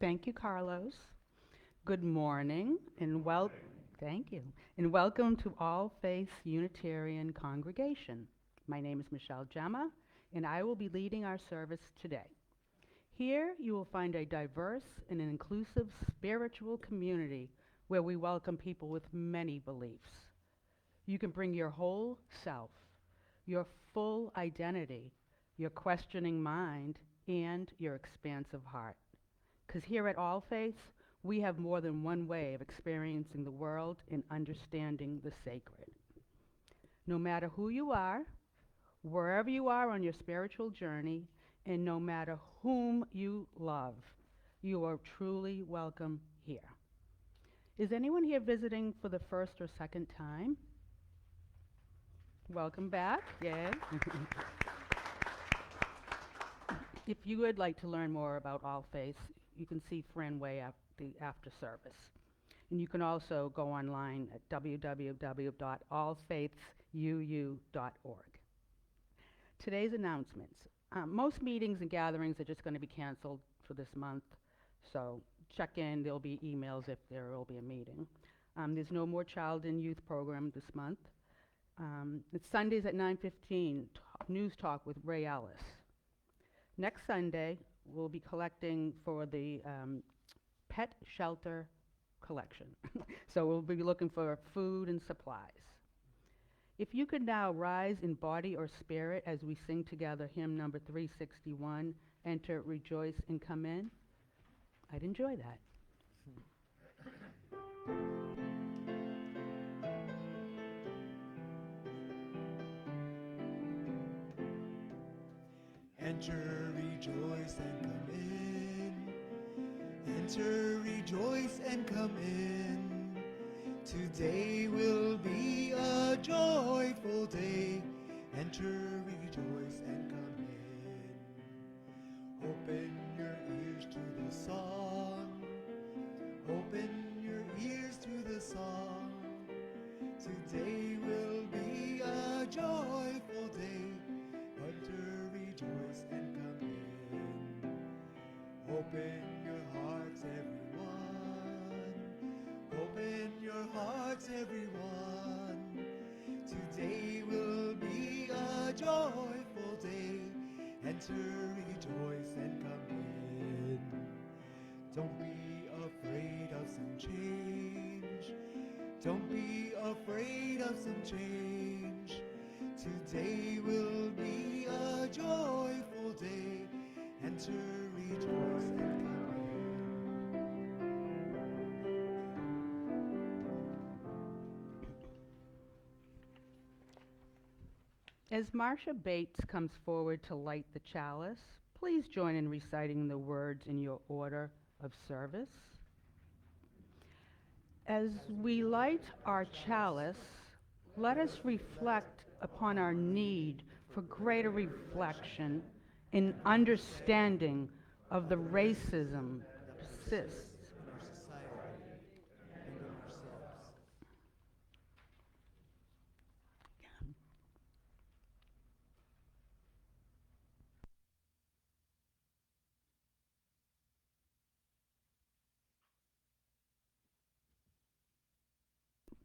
Thank you, Carlos. Good morning thank you, and welcome to All Faiths Unitarian Congregation. My name is Michele Gemma, and I will be leading our service today. Here you will find a diverse and an inclusive spiritual community where we welcome people with many beliefs. You can bring your whole self, your full identity, your questioning mind, and your expansive heart. Because here at All Faiths, we have more than one way of experiencing the world and understanding the sacred. No matter who you are, wherever you are on your spiritual journey, and no matter whom you love, you are truly welcome here. Is anyone here visiting for the first or second time? Welcome back. Yay. If you would like to learn more about All Faiths, you can see Fran Way after service. And you can also go online at www.allfaithsuu.org. Today's announcements. Most meetings and gatherings are just going to be canceled for this month, so check in. There'll be emails if there will be a meeting. There's no more child and youth program this month. It's Sundays at 9:15, News Talk with Ray Ellis. Next Sunday, we'll be collecting for the pet shelter collection. So we'll be looking for food and supplies. If you could now rise in body or spirit as we sing together hymn number 361, Enter, Rejoice, and Come In, I'd enjoy that. Enter, rejoice, and come in. Enter, rejoice, and come in. Today will be a joyful day. Enter, rejoice, and come in. Open your ears to the song. Open your ears to the song. Today will be a joyful day. Enter, rejoice, and come in. Open your hearts, everyone. Open your hearts, everyone. Today will be a joyful day. Enter, rejoice, and come in. Don't be afraid of some change. Don't be afraid of some change. Today will be a joyful day. Enter, rejoice, and come As Marcia Bates comes forward to light the chalice, please join in reciting the words in your order of service. As we light our chalice, let us reflect upon our need for greater reflection and understanding of the racism that persists in our society and in ourselves.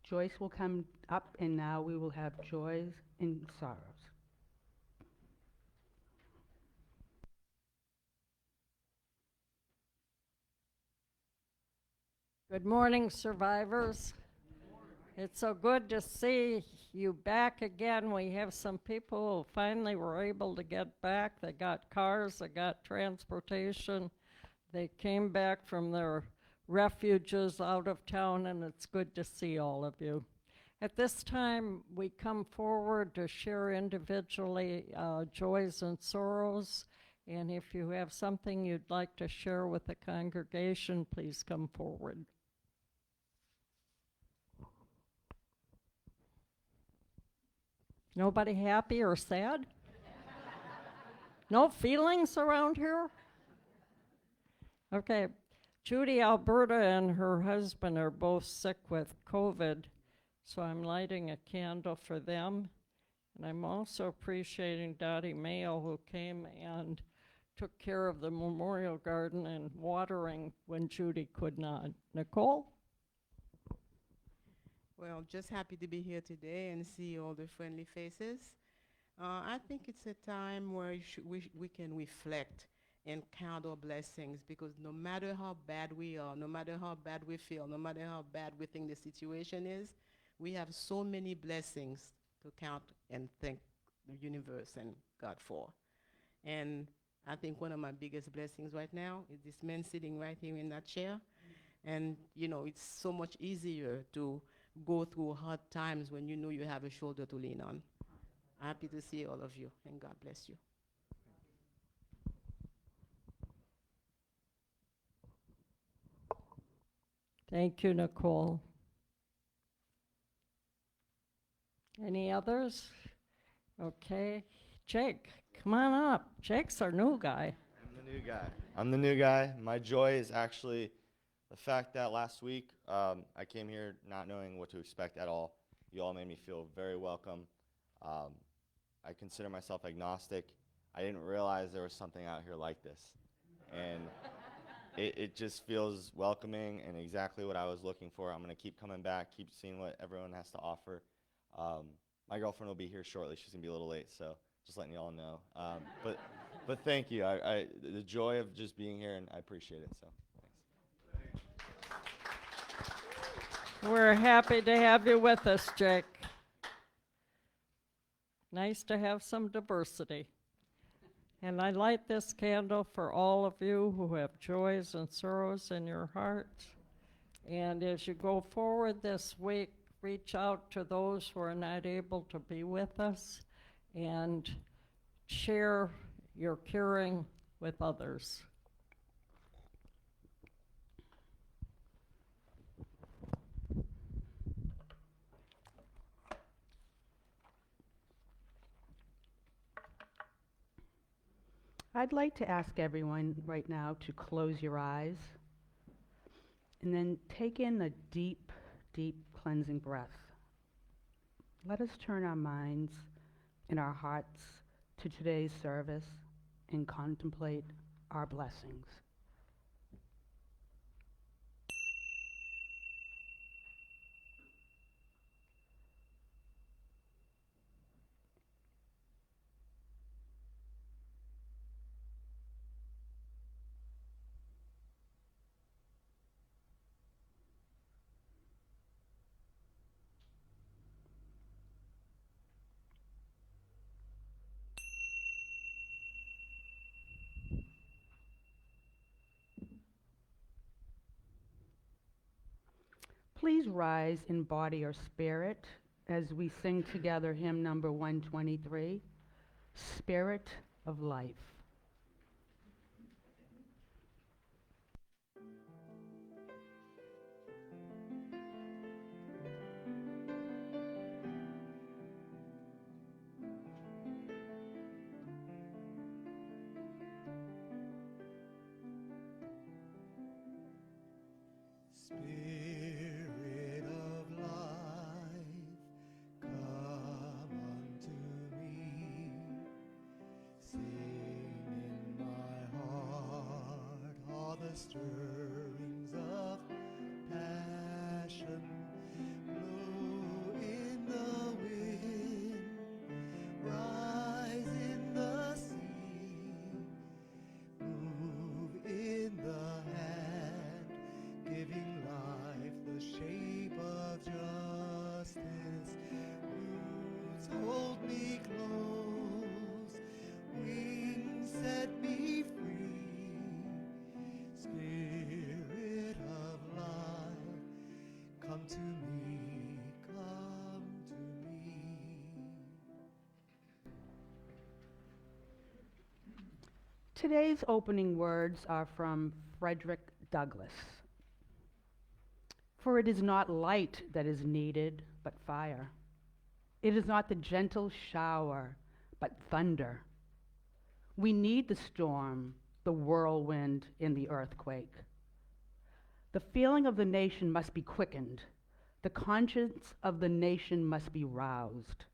Joyce will come up, and now we will have joys and sorrows. Good morning, survivors. It's so good to see you back again. We have some people who finally were able to get back. They got cars, they got transportation. They came back from their refuges out of town, and it's good to see all of you. At this time, we come forward to share individually joys and sorrows. And if you have something you'd like to share with the congregation, please come forward. Nobody happy or sad? No feelings around here? Okay. Judy, Alberta, and her husband are both sick with COVID, so I'm lighting a candle for them. And I'm also appreciating Dottie Mayo, who came and took care of the memorial garden and watering when Judy could not. Nicole? Well, just happy to be here today and see all the friendly faces. I think it's a time where we can reflect and count our blessings, because no matter how bad we are, no matter how bad we feel, no matter how bad we think the situation is, we have so many blessings to count and thank the universe and God for. And I think one of my biggest blessings right now is this man sitting right here in that chair. And, you know, it's so much easier to go through hard times when you know you have a shoulder to lean on. Happy to see all of you, and God bless you. Thank you, Nicole. Any others? Okay. Jake, come on up. Jake's our new guy. I'm the new guy. My joy is actually the fact that last week I came here not knowing what to expect at all. You all made me feel very welcome. I consider myself agnostic. I didn't realize there was something out here like this. And it just feels welcoming and exactly what I was looking for. I'm going to keep coming back, keep seeing what everyone has to offer. My girlfriend will be here shortly. She's going to be a little late, so just letting you all know. But thank you. The joy of just being here, and I appreciate it. So thanks. We're happy to have you with us, Jake. Nice to have some diversity. And I light this candle for all of you who have joys and sorrows in your heart. And as you go forward this week, reach out to those who are not able to be with us and share your caring with others. I'd like to ask everyone right now to close your eyes and then take in a deep, deep cleansing breath. Let us turn our minds and our hearts to today's service and contemplate our blessings. Please rise in body or spirit as we sing together hymn number 123, Spirit of Life. Spirit of life, come unto me. Sing in my heart all the stirrings of passion. Blow in the wind, rise in the sea, move in the hand, giving life the shape of justice. Roots hold me close, wings set me free. Spirit of life, come to me, come to me. Today's opening words are from Frederick Douglass. For it is not light that is needed, but fire. It is not the gentle shower, but thunder. We need the storm, the whirlwind, and the earthquake. The feeling of the nation must be quickened. The conscience of the nation must be roused.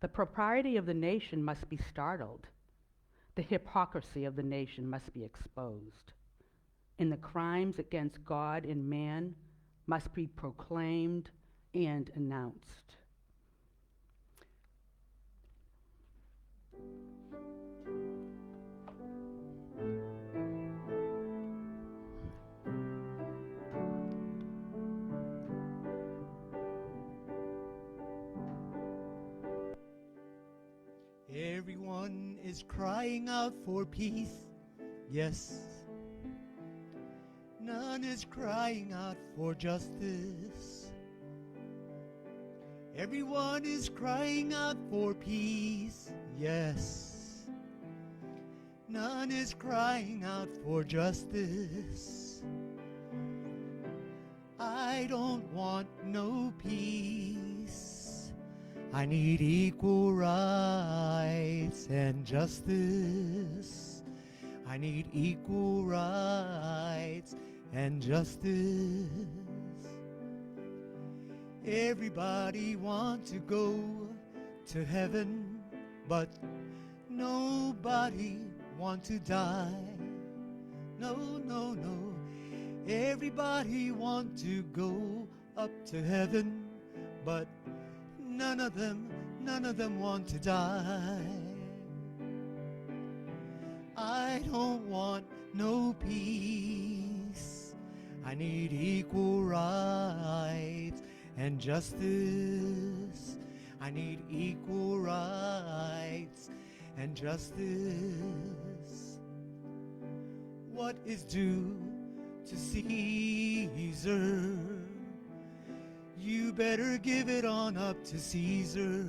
The propriety of the nation must be startled. The hypocrisy of the nation must be exposed, and the crimes against God and man must be proclaimed and announced. Everyone is crying out for peace, yes. None is crying out for justice. Everyone is crying out for peace, yes. None is crying out for justice. I don't want no peace. I need equal rights and justice. I need equal rights and justice. Everybody wants to go to heaven, but nobody wants to die. No, no, no. Everybody wants to go up to heaven, but none of them want to die. I don't want no peace. I need equal rights and justice. I need equal rights and justice. What is due to Caesar? You better give it on up to Caesar.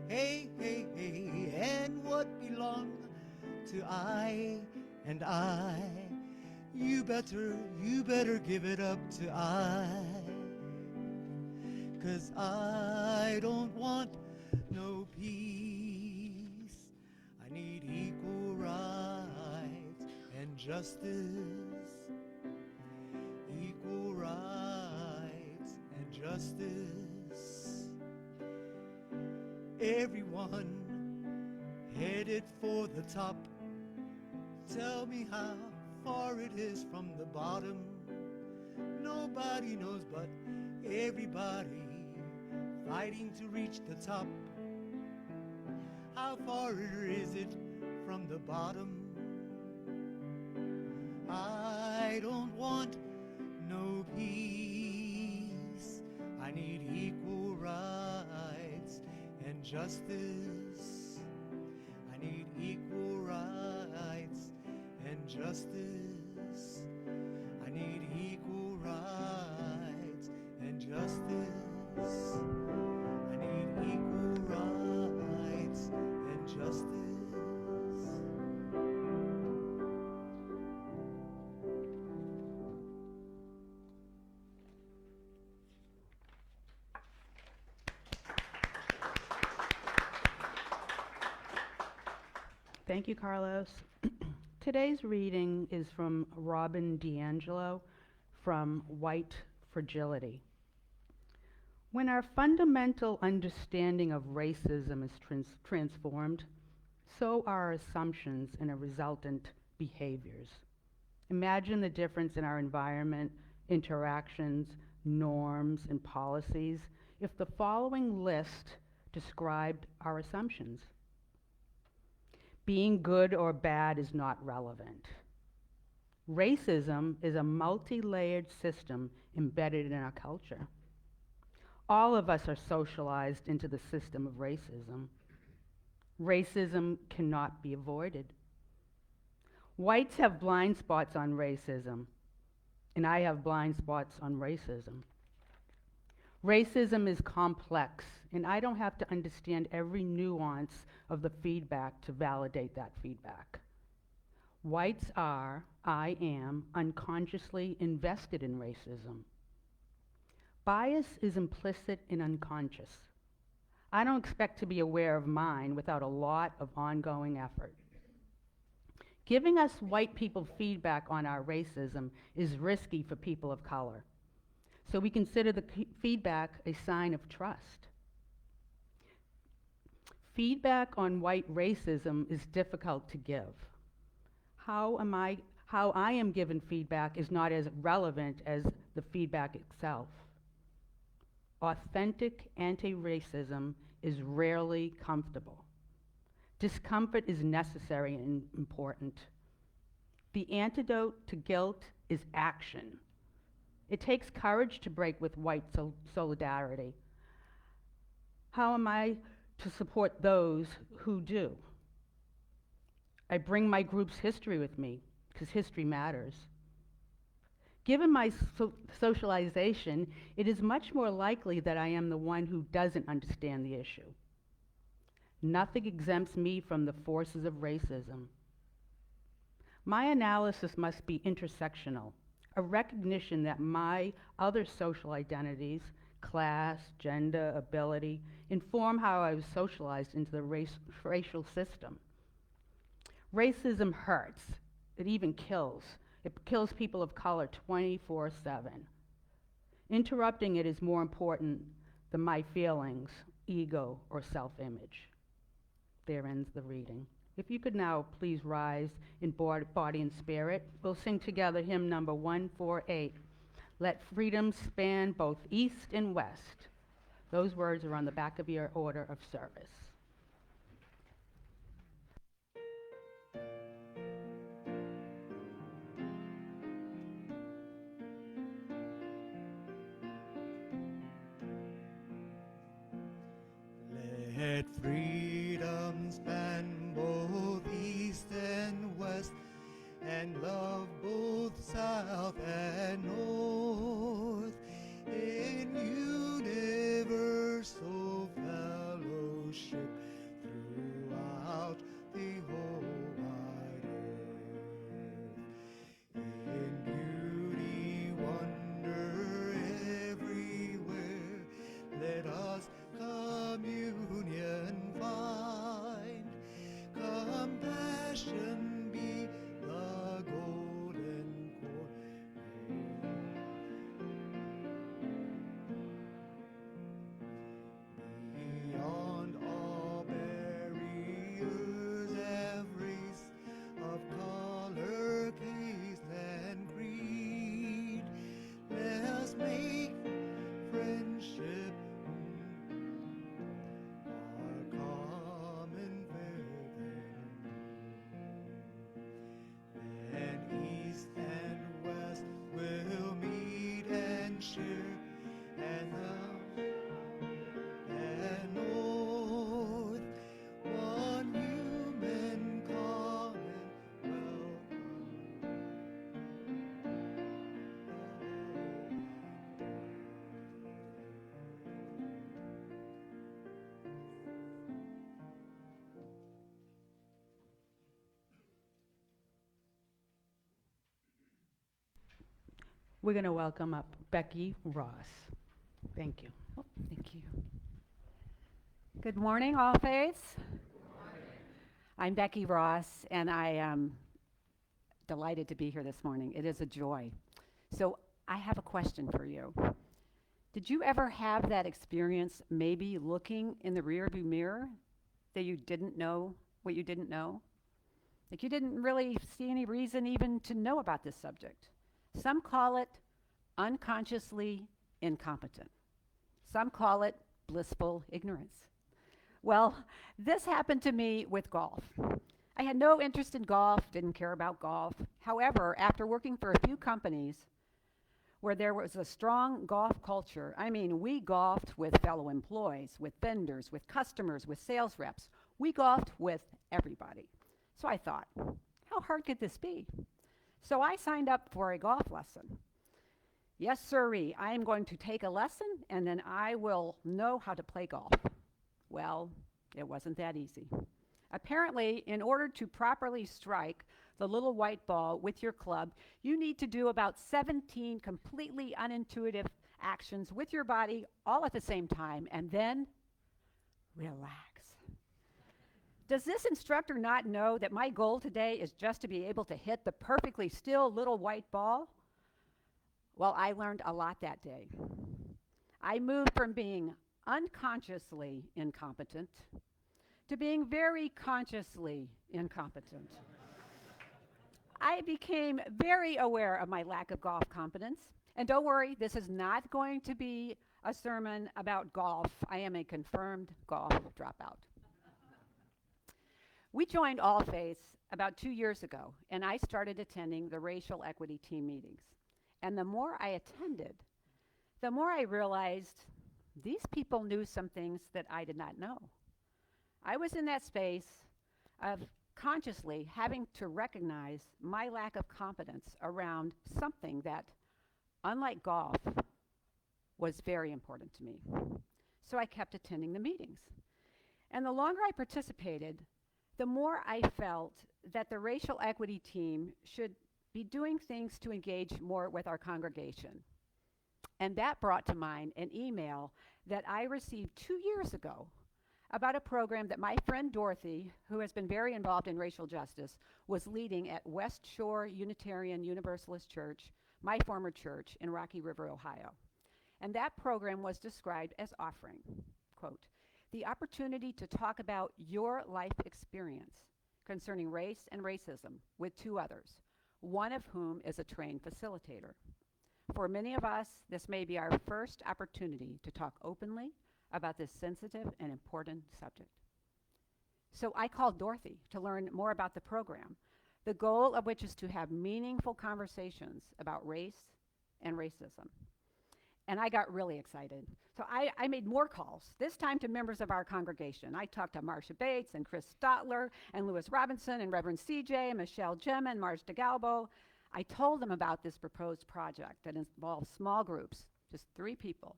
Hey, hey, hey, and what belongs to I and I? You better give it up to I. 'Cause I don't want no peace. I need equal rights and justice. Equal rights and justice. Everyone headed for the top. Tell me how far it is from the bottom. Nobody knows but everybody fighting to reach the top. How far is it from the bottom? I don't want no peace. I need equal rights and justice. I need equal rights and justice. I need equal rights and justice. I need equal rights and justice. Thank you, Carlos. Today's reading is from Robin DiAngelo from White Fragility. When our fundamental understanding of racism is transformed, so are our assumptions and our resultant behaviors. Imagine the difference in our environment, interactions, norms, and policies if the following list described our assumptions. Being good or bad is not relevant. Racism is a multi-layered system embedded in our culture. All of us are socialized into the system of racism. Racism cannot be avoided. Whites have blind spots on racism, and I have blind spots on racism. Racism is complex, and I don't have to understand every nuance of the feedback to validate that feedback. Whites are, I am, unconsciously invested in racism. Bias is implicit and unconscious. I don't expect to be aware of mine without a lot of ongoing effort. Giving us white people feedback on our racism is risky for people of color. So we consider the feedback a sign of trust. Feedback on white racism is difficult to give. How I am given feedback is not as relevant as the feedback itself. Authentic anti-racism is rarely comfortable. Discomfort is necessary and important. The antidote to guilt is action. It takes courage to break with white solidarity. How am I to support those who do? I bring my group's history with me, because history matters. Given my socialization, it is much more likely that I am the one who doesn't understand the issue. Nothing exempts me from the forces of racism. My analysis must be intersectional, a recognition that my other social identities, class, gender, ability, inform how I was socialized into the racial system. Racism hurts. It even kills. It kills people of color 24/7. Interrupting it is more important than my feelings, ego, or self-image. There ends the reading. If you could now please rise in body and spirit, we'll sing together hymn number 148. Let freedom span both east and west. Those words are on the back of your order of service. Let freedom span both east and west, and love both south and north, in universal fellowship throughout the whole wide earth. In beauty, wonder everywhere, let us communion find, compassion be the golden cord. Beyond all barriers of race, of color, caste, and creed, let us make friendship our common faith and east and west will meet and share, and north, one human common welcome. We're going to welcome up Becky Ross. Thank you. Oh, thank you. Good morning, All Faiths. I'm Becky Ross, and I am delighted to be here this morning. It is a joy. So I have a question for you. Did you ever have that experience, maybe looking in the rearview mirror, that you didn't know what you didn't know? Like you didn't really see any reason even to know about this subject. Some call it unconsciously incompetent. Some call it blissful ignorance. Well, this happened to me with golf. I had no interest in golf, didn't care about golf. However, after working for a few companies where there was a strong golf culture, I mean, we golfed with fellow employees, with vendors, with customers, with sales reps. We golfed with everybody. So I thought, how hard could this be? So I signed up for a golf lesson. Yes, sirree, I am going to take a lesson and then I will know how to play golf. Well, it wasn't that easy. Apparently, in order to properly strike the little white ball with your club, you need to do about 17 completely unintuitive actions with your body all at the same time, and then relax. Does this instructor not know that my goal today is just to be able to hit the perfectly still little white ball? Well, I learned a lot that day. I moved from being unconsciously incompetent to being very consciously incompetent. I became very aware of my lack of golf competence. And don't worry, this is not going to be a sermon about golf. I am a confirmed golf dropout. We joined All Faiths about 2 years ago, and I started attending the racial equity team meetings. And the more I attended, the more I realized these people knew some things that I did not know. I was in that space of consciously having to recognize my lack of competence around something that, unlike golf, was very important to me. So I kept attending the meetings. And the longer I participated, the more I felt that the racial equity team should be doing things to engage more with our congregation. And that brought to mind an email that I received 2 years ago about a program that my friend Dorothy, who has been very involved in racial justice, was leading at West Shore Unitarian Universalist Church, my former church in Rocky River, Ohio. And that program was described as offering, quote, the opportunity to talk about your life experience concerning race and racism with 2 others, one of whom is a trained facilitator. For many of us, this may be our first opportunity to talk openly about this sensitive and important subject. So I called Dorothy to learn more about the program, the goal of which is to have meaningful conversations about race and racism. And I got really excited. So I made more calls, this time to members of our congregation. I talked to Marcia Bates and Chris Stotler and Lewis Robinson and Reverend CJ and Michele Gemma and Marge DeGalbo. I told them about this proposed project that involves small groups, just 3 people,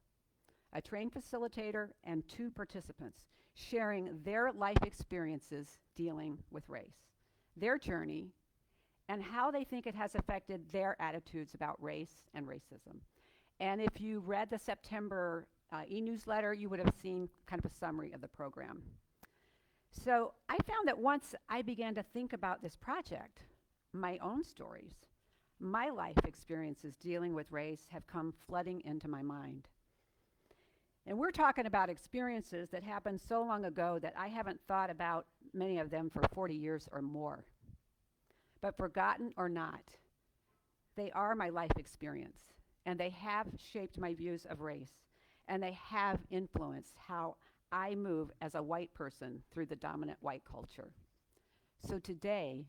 a trained facilitator and 2 participants sharing their life experiences dealing with race, their journey, and how they think it has affected their attitudes about race and racism. And if you read the September e-newsletter, you would have seen kind of a summary of the program. So I found that once I began to think about this project, my own stories, my life experiences dealing with race have come flooding into my mind. And we're talking about experiences that happened so long ago that I haven't thought about many of them for 40 years or more. But forgotten or not, they are my life experience, and they have shaped my views of race, and they have influenced how I move as a white person through the dominant white culture. So today,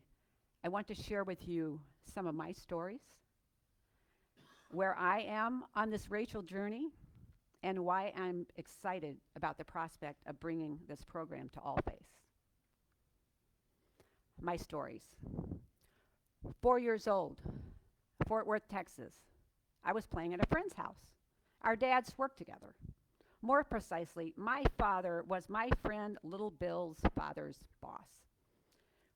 I want to share with you some of my stories, where I am on this racial journey, and why I'm excited about the prospect of bringing this program to All Faiths. My stories. 4 years old, Fort Worth, Texas. I was playing at a friend's house. Our dads worked together. More precisely, my father was my friend Little Bill's father's boss.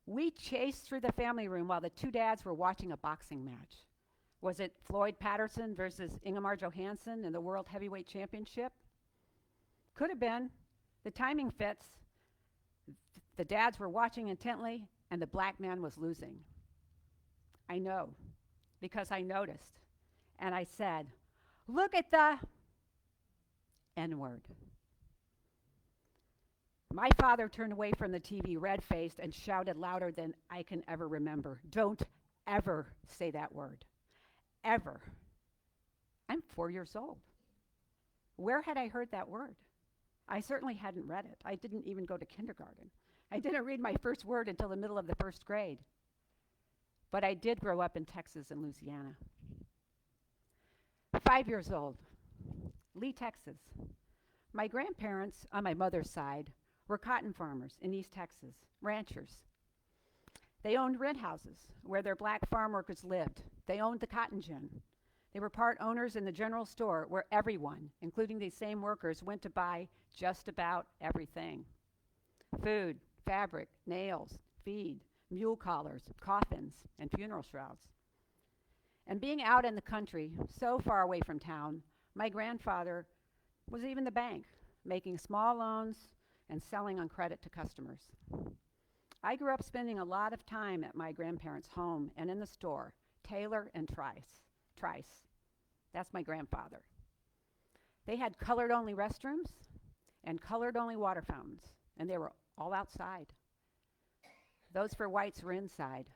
We chased through the family room while the 2 dads were watching a boxing match. Was it Floyd Patterson versus Ingemar Johansson in the World Heavyweight Championship? Could have been. The timing fits. The dads were watching intently, and the black man was losing. I know, because I noticed. And I said, "Look at the N-word." My father turned away from the TV, red-faced, and shouted louder than I can ever remember, "Don't ever say that word. Ever." I'm 4 years old. Where had I heard that word? I certainly hadn't read it. I didn't even go to kindergarten. I didn't read my first word until the middle of the 1st grade. But I did grow up in Texas and Louisiana. 5 years old, Lee, Texas. My grandparents on my mother's side were cotton farmers in East Texas, ranchers. They owned rent houses where their black farm workers lived. They owned the cotton gin. They were part owners in the general store where everyone, including these same workers, went to buy just about everything. Food, fabric, nails, feed, mule collars, coffins, and funeral shrouds. And being out in the country, so far away from town, my grandfather was even the bank, making small loans and selling on credit to customers. I grew up spending a lot of time at my grandparents' home and in the store, Taylor and Trice. That's my grandfather. They had colored-only restrooms and colored-only water fountains, and they were all outside. Those for whites were inside.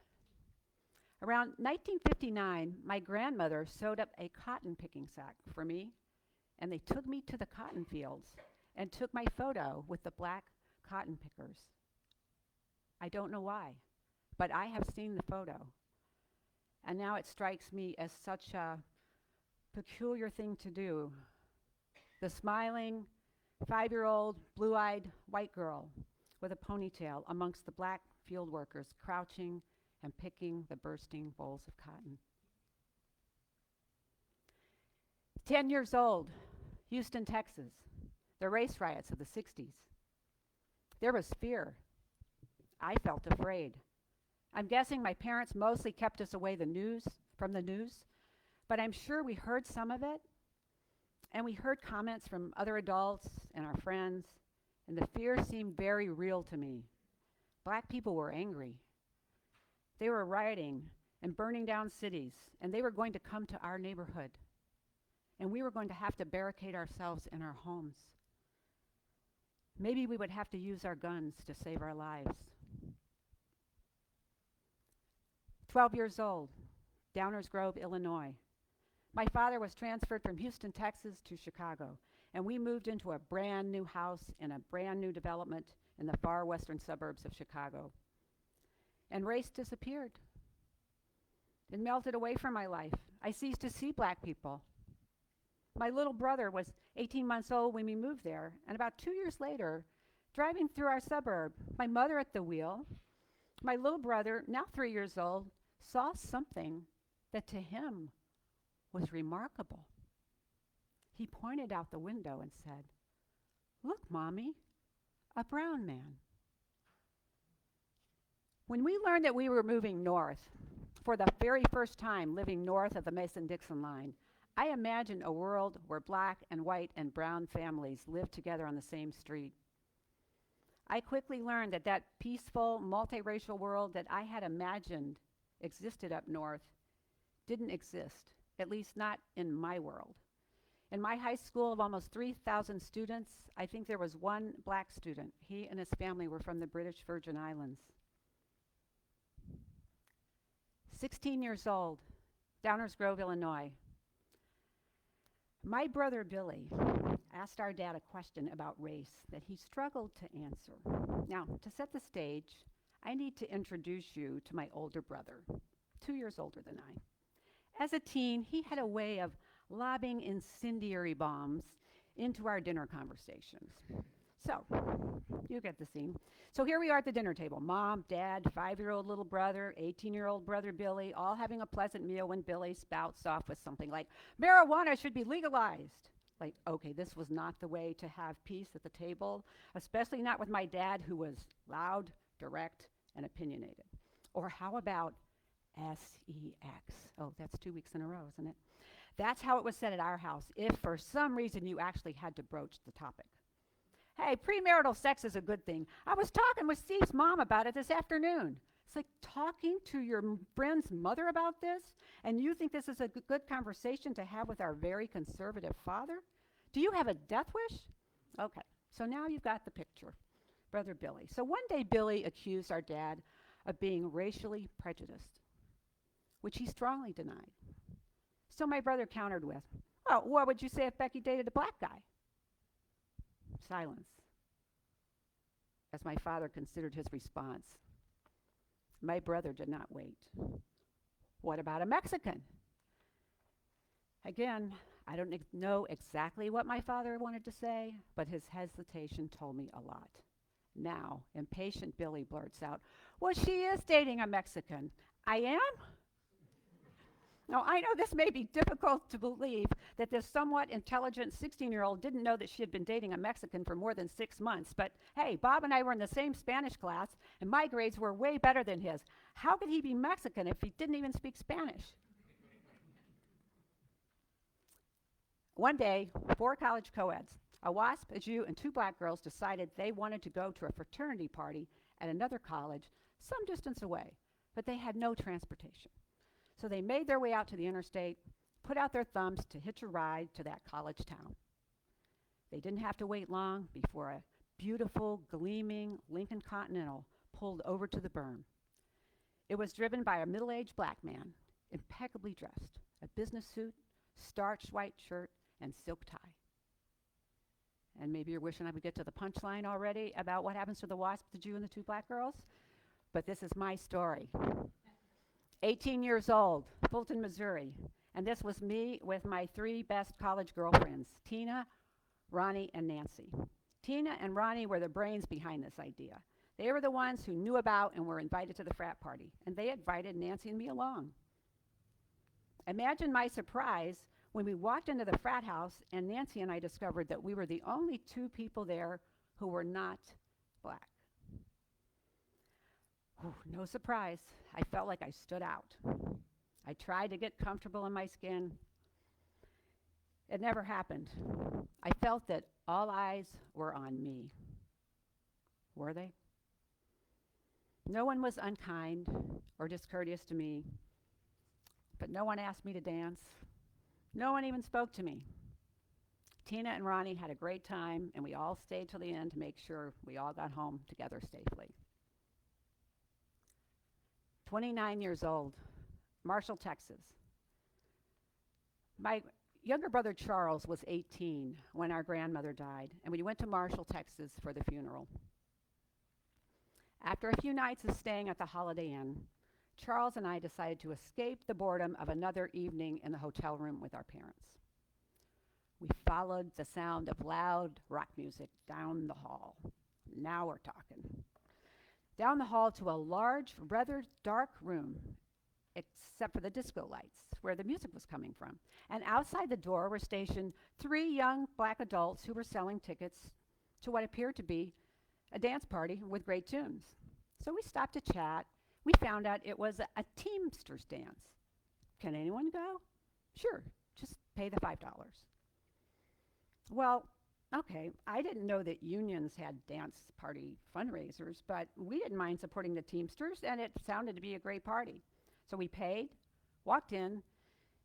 Around 1959, my grandmother sewed up a cotton picking sack for me, and they took me to the cotton fields and took my photo with the black cotton pickers. I don't know why, but I have seen the photo. And now it strikes me as such a peculiar thing to do. The smiling 5-year-old blue-eyed white girl with a ponytail amongst the black field workers crouching and picking the bursting bowls of cotton. 10 years old, Houston, Texas, the race riots of the 60s. There was fear. I felt afraid. I'm guessing my parents mostly kept us away from the news, but I'm sure we heard some of it, and we heard comments from other adults and our friends, and the fear seemed very real to me. Black people were angry. They were rioting and burning down cities, and they were going to come to our neighborhood, and we were going to have to barricade ourselves in our homes. Maybe we would have to use our guns to save our lives. 12 years old, Downers Grove, Illinois. My father was transferred from Houston, Texas to Chicago, and we moved into a brand new house in a brand new development in the far western suburbs of Chicago. And race disappeared. It melted away from my life. I ceased to see black people. My little brother was 18 months old when we moved there, and about 2 years later, driving through our suburb, my mother at the wheel, my little brother, now 3 years old, saw something that to him was remarkable. He pointed out the window and said, "Look, Mommy, a brown man." When we learned that we were moving north, for the very first time living north of the Mason-Dixon line, I imagined a world where black and white and brown families lived together on the same street. I quickly learned that that peaceful, multiracial world that I had imagined existed up north didn't exist, at least not in my world. In my high school of almost 3,000 students, I think there was one black student. He and his family were from the British Virgin Islands. 16 years old, Downers Grove, Illinois. My brother Billy asked our dad a question about race that he struggled to answer. Now, to set the stage, I need to introduce you to my older brother, 2 years older than I. As a teen, he had a way of lobbing incendiary bombs into our dinner conversations. So, you get the scene. So here we are at the dinner table. Mom, Dad, 5-year-old little brother, 18-year-old brother Billy, all having a pleasant meal when Billy spouts off with something like, "Marijuana should be legalized." Like, okay, this was not the way to have peace at the table, especially not with my dad, who was loud, direct, and opinionated. Or how about SEX? Oh, that's 2 weeks in a row, isn't it? That's how it was said at our house, if for some reason you actually had to broach the topic. Hey, premarital sex is a good thing. I was talking with Steve's mom about it this afternoon. It's like talking to your friend's mother about this, and you think this is a good conversation to have with our very conservative father? Do you have a death wish? Okay, so now you've got the picture. Brother Billy. So one day Billy accused our dad of being racially prejudiced, which he strongly denied. So my brother countered with, "Oh, what would you say if Becky dated a black guy?" Silence, as my father considered his response. My brother did not wait. "What about a Mexican?" Again, I don't know exactly what my father wanted to say, but his hesitation told me a lot. Now, impatient Billy blurts out, "Well, she is dating a Mexican." "I am?" Now, I know this may be difficult to believe that this somewhat intelligent 16-year-old didn't know that she had been dating a Mexican for more than 6 months, but hey, Bob and I were in the same Spanish class, and my grades were way better than his. How could he be Mexican if he didn't even speak Spanish? One day, 4 college co-eds, a WASP, a Jew, and 2 black girls decided they wanted to go to a fraternity party at another college some distance away, but they had no transportation. So they made their way out to the interstate, put out their thumbs to hitch a ride to that college town. They didn't have to wait long before a beautiful, gleaming Lincoln Continental pulled over to the berm. It was driven by a middle-aged black man, impeccably dressed, a business suit, starched white shirt, and silk tie. And maybe you're wishing I would get to the punchline already about what happens to the wasp, the Jew, and the two black girls, but this is my story. 18 years old, Fulton, Missouri, and this was me with my three best college girlfriends, Tina, Ronnie, and Nancy. Tina and Ronnie were the brains behind this idea. They were the ones who knew about and were invited to the frat party, and they invited Nancy and me along. Imagine my surprise when we walked into the frat house and Nancy and I discovered that we were the only two people there who were not black. Whew, no surprise, I felt like I stood out. I tried to get comfortable in my skin. It never happened. I felt that all eyes were on me. Were they? No one was unkind or discourteous to me, but no one asked me to dance. No one even spoke to me. Tina and Ronnie had a great time, and we all stayed till the end to make sure we all got home together safely. 29 years old, Marshall, Texas. My younger brother Charles was 18 when our grandmother died, and we went to Marshall, Texas for the funeral. After a few nights of staying at the Holiday Inn, Charles and I decided to escape the boredom of another evening in the hotel room with our parents. We followed the sound of loud rock music down the hall. Now we're talking. Down the hall to a large, rather dark room, except for the disco lights, where the music was coming from. And outside the door were stationed three young black adults who were selling tickets to what appeared to be a dance party with great tunes. So we stopped to chat. We found out it was a Teamsters dance. Can anyone go? Sure, just pay the $5. Well, okay, I didn't know that unions had dance party fundraisers, but we didn't mind supporting the Teamsters, and it sounded to be a great party. So we paid, walked in,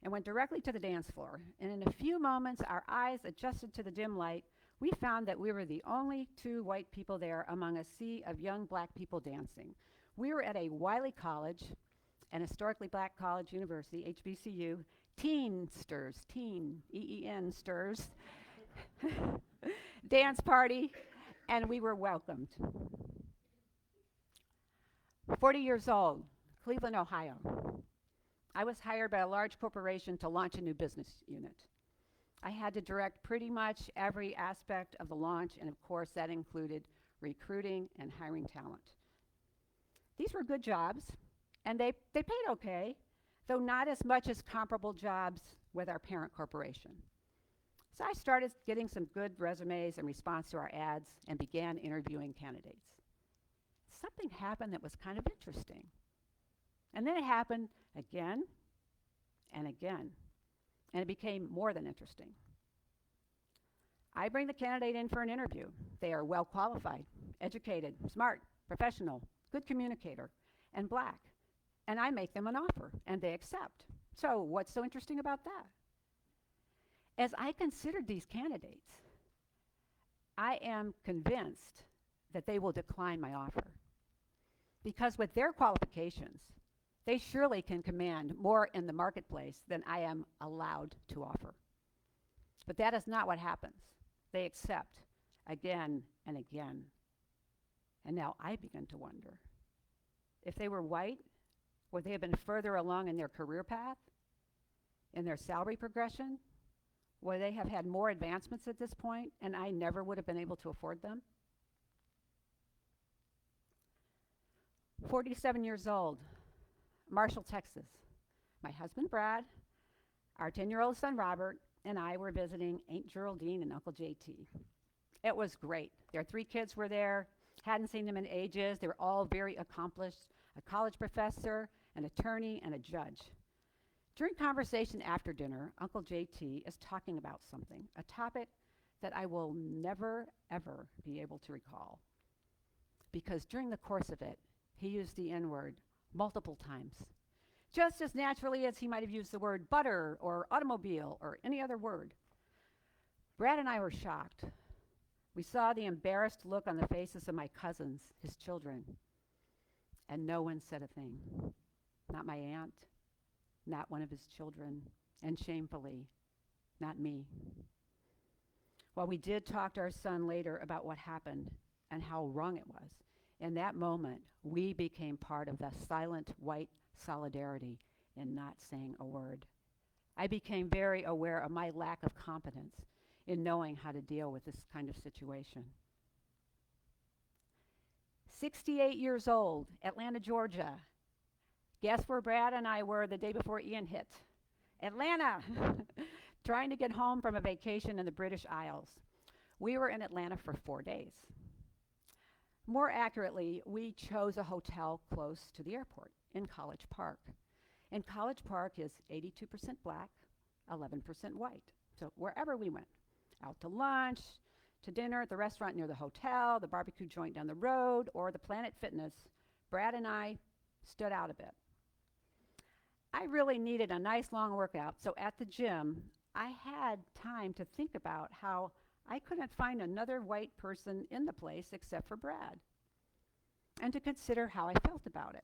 and went directly to the dance floor. And in a few moments, our eyes adjusted to the dim light. We found that we were the only two white people there among a sea of young black people dancing. We were at a Wiley College, an historically black college university, HBCU, Teensters, teen, E-E-N, sters, dance party, and we were welcomed. 40 years old, Cleveland, Ohio. I was hired by a large corporation to launch a new business unit. I had to direct pretty much every aspect of the launch, and of course that included recruiting and hiring talent. These were good jobs, and they paid okay, though not as much as comparable jobs with our parent corporation. So I started getting some good resumes in response to our ads and began interviewing candidates. Something happened that was kind of interesting. And then it happened again and again, and it became more than interesting. I bring the candidate in for an interview. They are well qualified, educated, smart, professional, good communicator, and black. And I make them an offer, and they accept. So what's so interesting about that? As I considered these candidates, I am convinced that they will decline my offer. Because with their qualifications, they surely can command more in the marketplace than I am allowed to offer. But that is not what happens. They accept again and again. And now I begin to wonder, if they were white, would they have been further along in their career path, in their salary progression? Would they have had more advancements at this point, and I never would have been able to afford them? 47 years old, Marshall, Texas. My husband, Brad, our 10-year-old son, Robert, and I were visiting Aunt Geraldine and Uncle JT. It was great. Their 3 kids were there, hadn't seen them in ages. They were all very accomplished, a college professor, an attorney, and a judge. During conversation after dinner, Uncle JT is talking about something, a topic that I will never, ever be able to recall. Because during the course of it, he used the N-word multiple times, just as naturally as he might have used the word butter or automobile or any other word. Brad and I were shocked. We saw the embarrassed look on the faces of my cousins, his children, and no one said a thing. Not my aunt, not one of his children, and shamefully, not me. While we did talk to our son later about what happened and how wrong it was, in that moment, we became part of the silent white solidarity in not saying a word. I became very aware of my lack of competence in knowing how to deal with this kind of situation. 68 years old, Atlanta, Georgia. Guess where Brad and I were the day before Ian hit? Atlanta! Trying to get home from a vacation in the British Isles. We were in Atlanta for 4 days. More accurately, we chose a hotel close to the airport in College Park. And College Park is 82% black, 11% white. So wherever we went, out to lunch, to dinner at the restaurant near the hotel, the barbecue joint down the road, or the Planet Fitness, Brad and I stood out a bit. I really needed a nice long workout, so at the gym, I had time to think about how I couldn't find another white person in the place except for Brad, and to consider how I felt about it.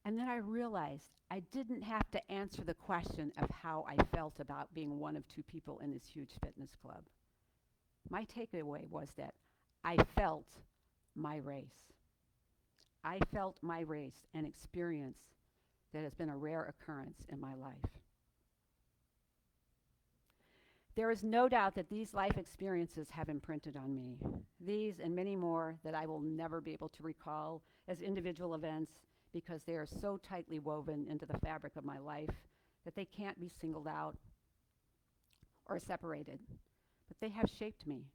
And then I realized I didn't have to answer the question of how I felt about being one of two people in this huge fitness club. My takeaway was that I felt my race. I felt my race, an experience that has been a rare occurrence in my life. There is no doubt that these life experiences have imprinted on me. These and many more that I will never be able to recall as individual events because they are so tightly woven into the fabric of my life that they can't be singled out or separated. But they have shaped me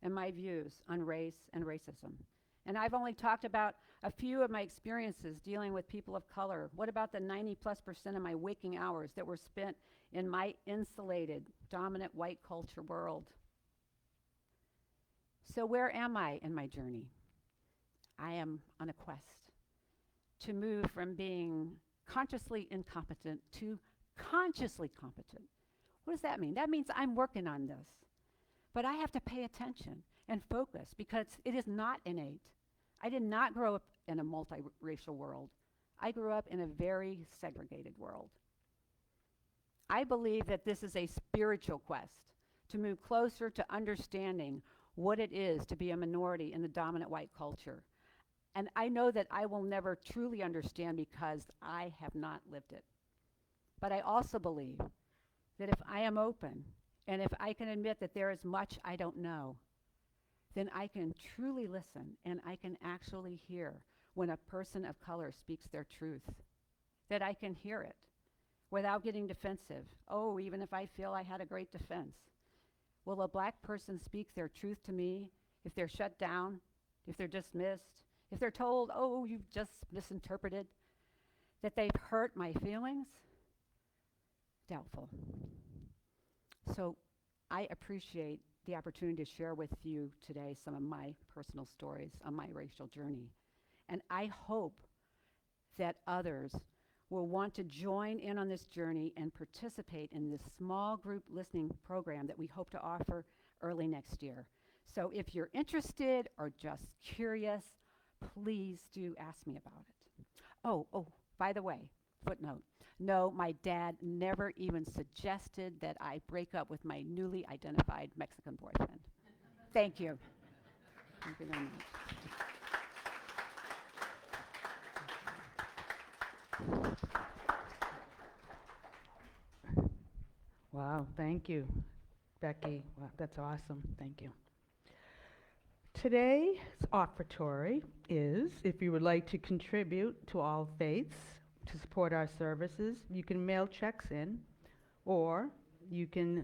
and my views on race and racism. And I've only talked about a few of my experiences dealing with people of color. What about the 90+% of my waking hours that were spent in my insulated, dominant white culture world? So where am I in my journey? I am on a quest to move from being consciously incompetent to consciously competent. What does that mean? That means I'm working on this. But I have to pay attention and focus because it is not innate. I did not grow up in a multiracial world. I grew up in a very segregated world. I believe that this is a spiritual quest to move closer to understanding what it is to be a minority in the dominant white culture. And I know that I will never truly understand because I have not lived it. But I also believe that if I am open and if I can admit that there is much I don't know, then I can truly listen and I can actually hear when a person of color speaks their truth, that I can hear it without getting defensive. Oh, even if I feel I had a great defense. Will a black person speak their truth to me if they're shut down, if they're dismissed, if they're told, oh, you've just misinterpreted, that they've hurt my feelings? Doubtful. So I appreciate the opportunity to share with you today some of my personal stories on my racial journey. And I hope that others will want to join in on this journey and participate in this small group listening program that we hope to offer early next year. So if you're interested or just curious, please do ask me about it. Oh, by the way, footnote. No, my dad never even suggested that I break up with my newly identified Mexican boyfriend. Thank you. Thank you very much. Wow, thank you, Becky. Wow, that's awesome. Thank you. Today's offertory is, if you would like to contribute to All Faiths to support our services, you can mail checks in, or you can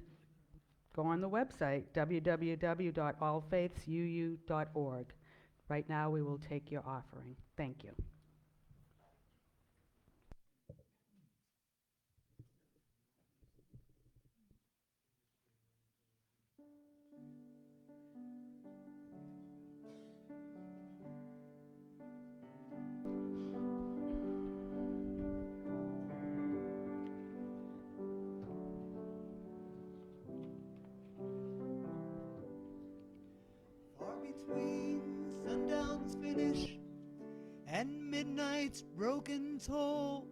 go on the website, www.allfaithsuu.org. Right now, we will take your offering. Thank you. finish and midnight's broken toll.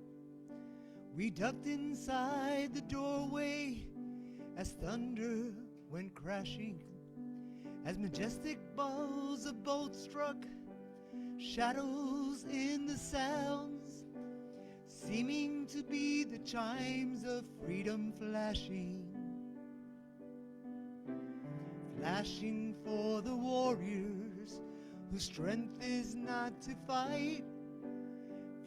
We ducked inside the doorway as thunder went crashing, as majestic balls of bolt struck shadows in the sounds, seeming to be the chimes of freedom flashing. Flashing for the warriors whose strength is not to fight.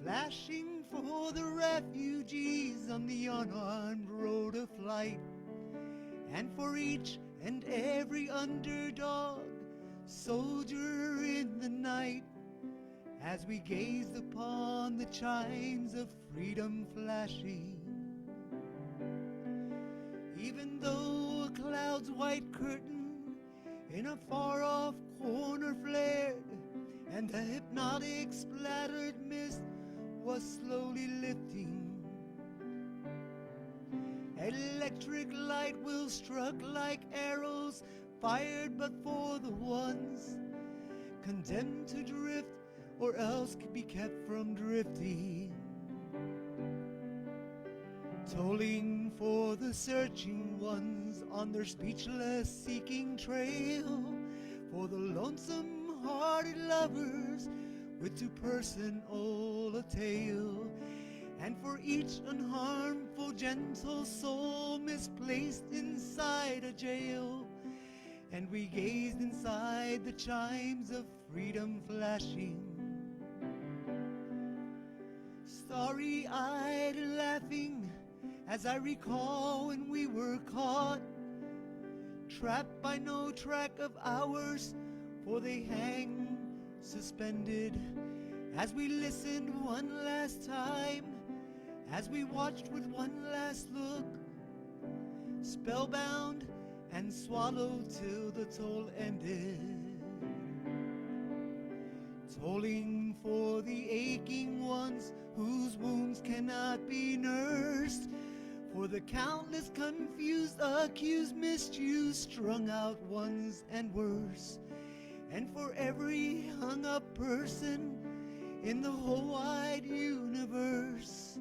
Flashing for the refugees on the unarmed road of flight. And for each and every underdog, soldier in the night, as we gazed upon the chimes of freedom flashing. Even though a cloud's white curtain in a far-off corner flared, and the hypnotic splattered mist was slowly lifting, electric light will struck like arrows fired but for the ones condemned to drift or else could be kept from drifting. Tolling for the searching ones on their speechless seeking trail, for the lonesome-hearted lovers with two-personal a tale, and for each unharmful gentle soul misplaced inside a jail. And we gazed inside the chimes of freedom flashing, starry-eyed and laughing, as I recall when we were caught, trapped by no track of ours, for they hang suspended, as we listened one last time, as we watched with one last look, spellbound and swallowed till the toll ended. Tolling for the aching ones whose wounds cannot be nursed, for the countless confused, accused, misused, strung out ones and worse, and for every hung-up person in the whole wide universe,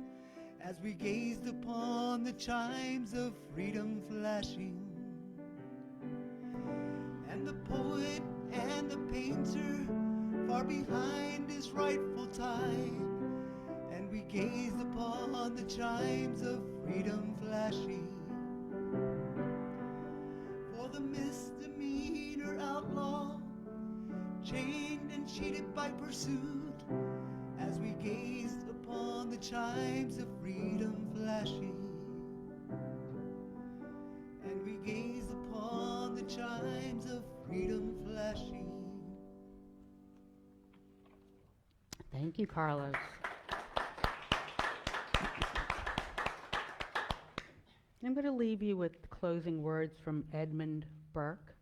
as we gazed upon the chimes of freedom flashing. And the poet and the painter far behind his rightful time, and we gazed upon the chimes of freedom flashing. For the misdemeanor outlaw, chained and cheated by pursuit, as we gazed upon the chimes of freedom flashing. And we gazed upon the chimes of freedom flashing. Thank you, Carlos. I'm going to leave you with closing words from Edmund Burke.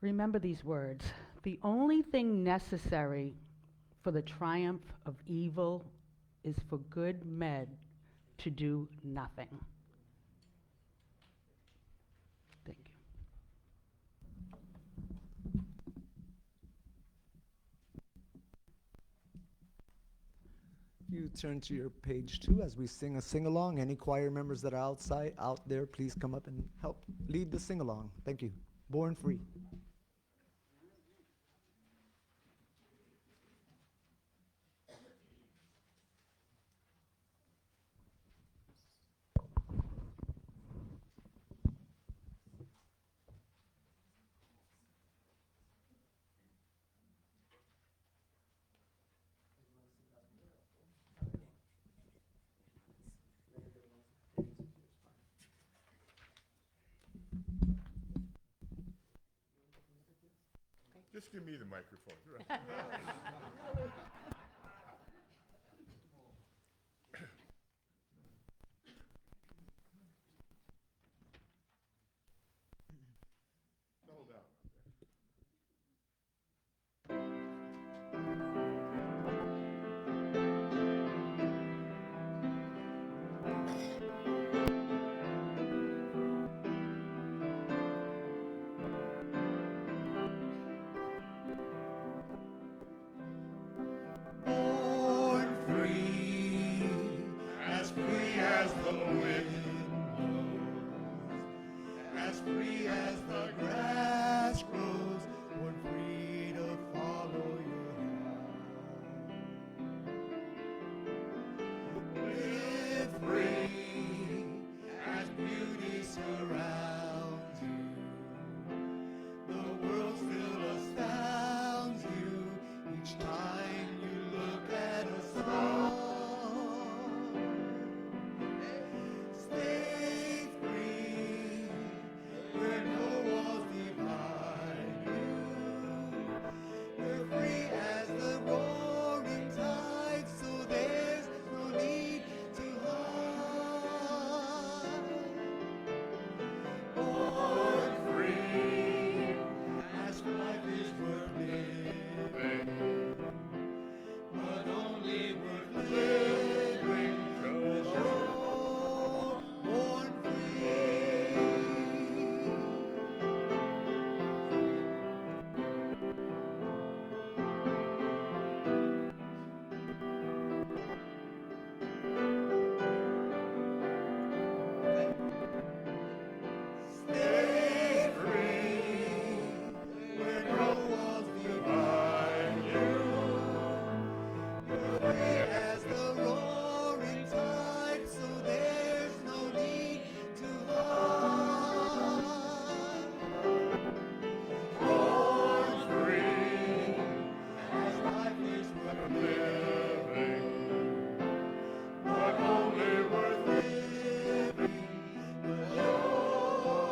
Remember these words: the only thing necessary for the triumph of evil is for good men to do nothing. Thank you. You turn to your page 2 as we sing a sing-along. Any choir members that are out there, please come up and help lead the sing-along. Thank you. Born Free. Just give me the microphone. Settle down. free as the grass grows, born free to follow your heart. Live free as beauty surrounds you. The world still astounds you each time you look at a star. Stay free where no walls divide you. You're free as the roaring tide, so there's no need to hide. Born free as life is worth living, but only worth living because you're born free. Stay free where no walls divide you. You're free as the roaring tide, so there's no need to hide. Born free as life is worth living, but only worth living because you're born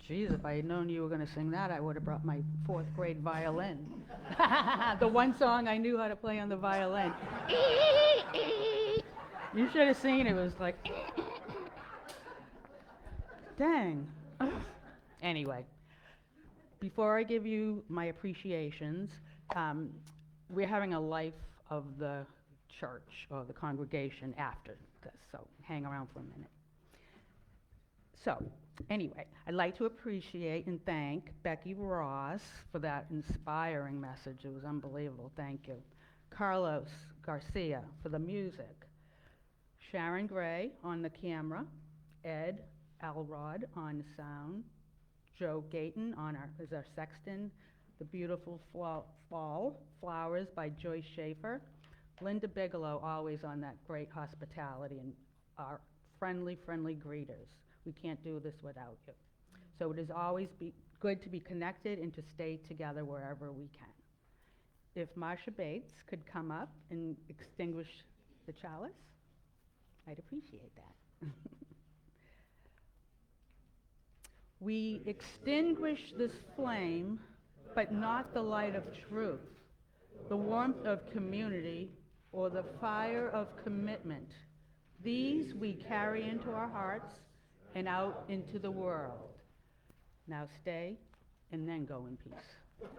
Jeez, if I had known you were going to sing that, I would have brought my fourth grade violin. The one song I knew how to play on the violin. You should have seen it. It was like, dang. Anyway, before I give you my appreciations, we're having a life of the church or the congregation after this, so hang around for a minute. So, anyway, I'd like to appreciate and thank Becky Ross for that inspiring message. It was unbelievable. Thank you. Carlos Garcia for the music. Sharon Gray on the camera. Ed Elrod on sound. Joe Gayton is our Sexton. The beautiful fall flowers by Joyce Schaefer. Linda Bigelow always on that great hospitality and our friendly greeters. We can't do this without you. So it is always good to be connected and to stay together wherever we can. If Marsha Bates could come up and extinguish the chalice, I'd appreciate that. We extinguish this flame, but not the light of truth, the warmth of community, or the fire of commitment. These we carry into our hearts and out into the world. Now stay and then go in peace.